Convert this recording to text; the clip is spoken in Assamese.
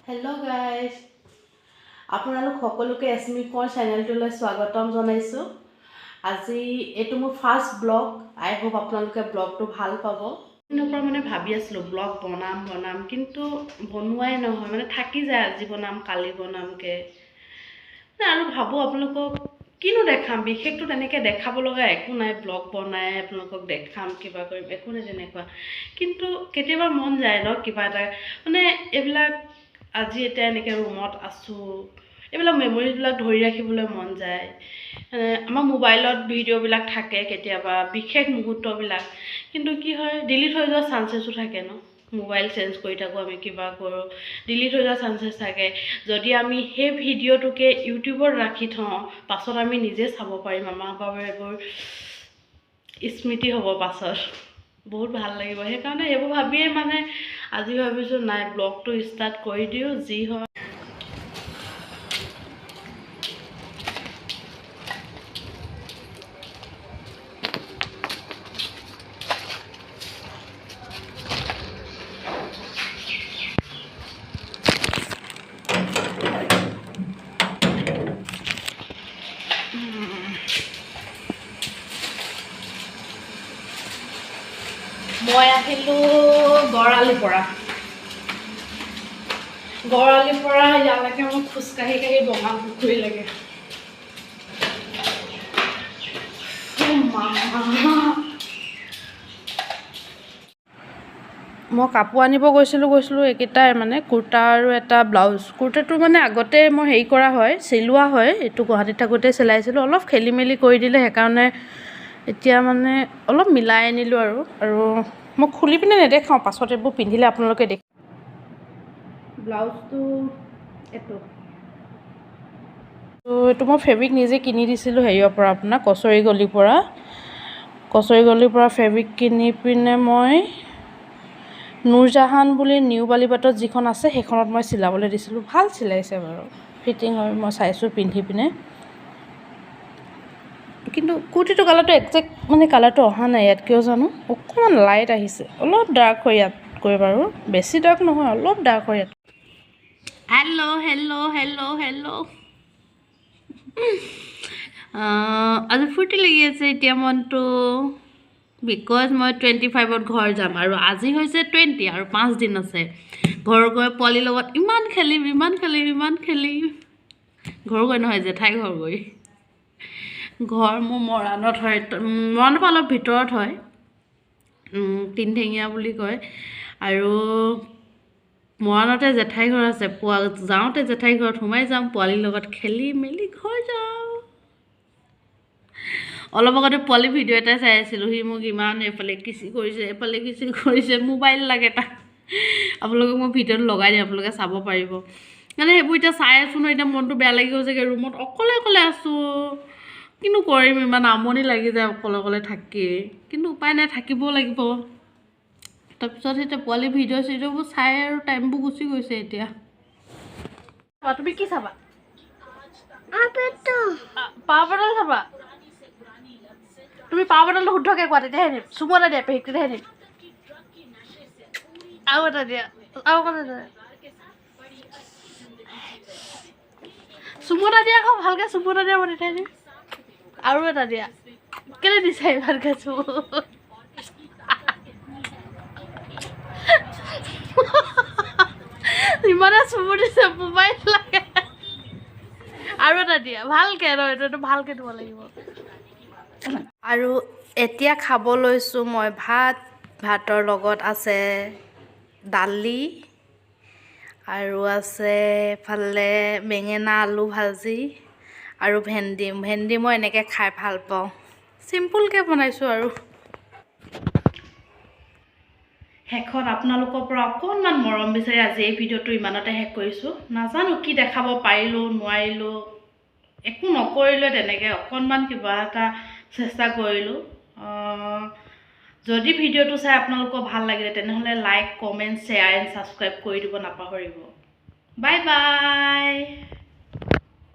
Hello guys, আপোনালোক সকলোকে এছমিকৰ চেনেলটোলৈ স্বাগতম জনাইছোঁ। আজি এইটো মোৰ ফাৰ্ষ্ট ব্লগ। আই হোপ আপোনালোকে ব্লগটো ভাল পাব। দিনৰ পৰা মানে ভাবি আছিলোঁ ব্লগ বনাম কিন্তু বনোৱাই নহয়, মানে থাকি যায়, আজি বনাম কালি বনামকৈ আৰু ভাবোঁ আপোনালোকক কিনো দেখাম, বিশেষটো তেনেকৈ দেখাব লগা একো নাই। ব্লগ বনাই আপোনালোকক দেখাম, কিবা কৰিম, একো নাই তেনেকুৱা। কিন্তু কেতিয়াবা মন যায় ন, কিবা এটা মানে এইবিলাক আজি এতিয়া এনেকৈ ৰুমত আছোঁ, এইবিলাক মেমৰিজবিলাক ধৰি ৰাখিবলৈ মন যায়। আমাৰ মোবাইলত ভিডিঅ'বিলাক থাকে কেতিয়াবা বিশেষ মুহূৰ্তবিলাক, কিন্তু কি হয় ডিলিট হৈ যোৱাৰ চান্সেছো থাকে ন। মোবাইল চেঞ্জ কৰি থাকোঁ, আমি কিবা কৰোঁ, ডিলিট হৈ যোৱাৰ চান্সেছ থাকে। যদি আমি সেই ভিডিঅ'টোকে ইউটিউবত ৰাখি থওঁ, পাছত আমি নিজে চাব পাৰিম, আমাৰ বাবে এইবোৰ স্মৃতি হ'ব, পাছত বহুত ভাল লাগিব। সেইকাৰণে এইবোৰ ভাবিয়ে মানে আজি ভাবিছোঁ নাই, ব্লগটো ষ্টাৰ্ট কৰি দিওঁ, যি হয়। মই আহিলোঁ গড়আলিৰ পৰা ইয়ালৈকে মই খোজকাঢ়ি বঙাল পুখুৰীলৈকে। মই কাপোৰ আনিব গৈছিলোঁ এইকেইটাই, মানে কুৰ্তা আৰু এটা ব্লাউজ। কুৰ্তাটো মানে আগতে মই হেৰি কৰা হয়, চিলোৱা হয়, এইটো গুৱাহাটীত থাকোঁতে চিলাইছিলোঁ, অলপ খেলি মেলি কৰি দিলে, সেইকাৰণে এতিয়া মানে অলপ মিলাই আনিলোঁ আৰু মই খুলি পিনে নেদেখাওঁ, পাছত এইবোৰ পিন্ধিলে আপোনালোকে দেখ। ব্লাউজটো এইটো মই ফেব্ৰিক নিজে কিনি দিছিলোঁ হেৰিয়ৰ পৰা, আপোনাৰ কচৰি গলিৰ পৰা ফেব্ৰিক কিনি পিনে মই নুৰজাহান বুলি নিউ বালিবাটত যিখন আছে সেইখনত মই চিলাবলৈ দিছিলোঁ। ভাল চিলাইছে বাৰু, ফিটিং হয়, মই চাইছোঁ পিন্ধি পিনে। কিন্তু কুৰ্তীটো কালাৰটো একজেক্ট মানে কালাৰটো অহা নাই ইয়াত, কিয় জানো, অকণমান লাইট আহিছে, অলপ ডাৰ্ক হয় ইয়াতকৈ বাৰু, বেছি ডাৰ্ক নহয়, অলপ ডাৰ্ক হয় ইয়াত। হেল্ল' আজি ফূৰ্তি লাগি আছে এতিয়া মনটো, বিকজ মই 25ত ঘৰ যাম, আৰু আজি হৈছে 20 আৰু 5 দিন আছে। ঘৰ গৈ পোৱালিৰ লগত ইমান খেলিম, ঘৰ গৈ নহয়, জেঠাই ঘৰ গৈ। ঘৰ মোৰ মৰাণত হয়, মৰাণৰ পৰা অলপ ভিতৰত হয়, তিনঠেঙীয়া বুলি কয়। আৰু মৰাণতে জেঠাই ঘৰ আছে, যাওঁতে জেঠাই ঘৰত সোমাই যাম, পোৱালিৰ লগত খেলি মেলি ঘৰ যাওঁ। অলপ আগতে পোৱালি ভিডিঅ' এটা চাই আছিলোঁ, সি মোক ইমান এইফালে কিচি কৰিছে, মোবাইল লাগে তাক। আপোনালোকক মই ভিডিঅ'টো লগাই দিম, আপোনালোকে চাব পাৰিব। মানে সেইবোৰ এতিয়া চাই আছোঁ ন, এতিয়া মনটো বেয়া লাগি গৈছেগৈ, ৰুমত অকলে আছোঁ, কিনো কৰিম, ইমান আমনি লাগি যায় অকলে থাকি, কিন্তু উপায় নাই, থাকিবও লাগিব। তাৰপিছত এতিয়া পোৱালি ভিডিঅ'বোৰ চাই আৰু টাইমবোৰ গুচি গৈছে এতিয়া। তুমি কি চাবা? পাৱাৰ বটল চাবা? তুমি পাৱাৰ বটলটো শুদ্ধকৈ কোৱা, তেতিয়াহে নিম। চুমু এটা দিয়া, পেহীক, তেতিয়াহে নিম। আৰু এটা দিয়া, চুমু এটা দিয়া আকৌ, ভালকৈ চুমু এটা দিয়া, মই তেতিয়াহে দিম। আৰু এটা দিয়া, কেলৈ দিছা ভালকৈ চুমু? ইমানে চুমু দিছে, মোবাইল লাগে। আৰু এটা দিয়া, ভালকৈ এইটো ভালকৈ দিব লাগিব। আৰু এতিয়া খাব লৈছোঁ মই ভাতৰ লগত আছে দালি, আৰু আছে এফালে বেঙেনা আলু ভাজি, আৰু ভেন্দি মই এনেকৈ খাই ভাল পাওঁ, চিম্পুলকৈ বনাইছোঁ। আৰু শেষত আপোনালোকৰ পৰা অকণমান মৰম বিচাৰি আজি এই ভিডিঅ'টো ইমানতে শেষ কৰিছোঁ। নাজানো কি দেখাব পাৰিলোঁ নোৱাৰিলোঁ, একো নকৰিলোঁ, তেনেকৈ অকণমান কিবা এটা চেষ্টা কৰিলোঁ। যদি ভিডিঅ'টো চাই আপোনালোকৰ ভাল লাগিলে, তেনেহ'লে like, comment, share and subscribe কৰি দিব নাপাহৰিব। Bye bye.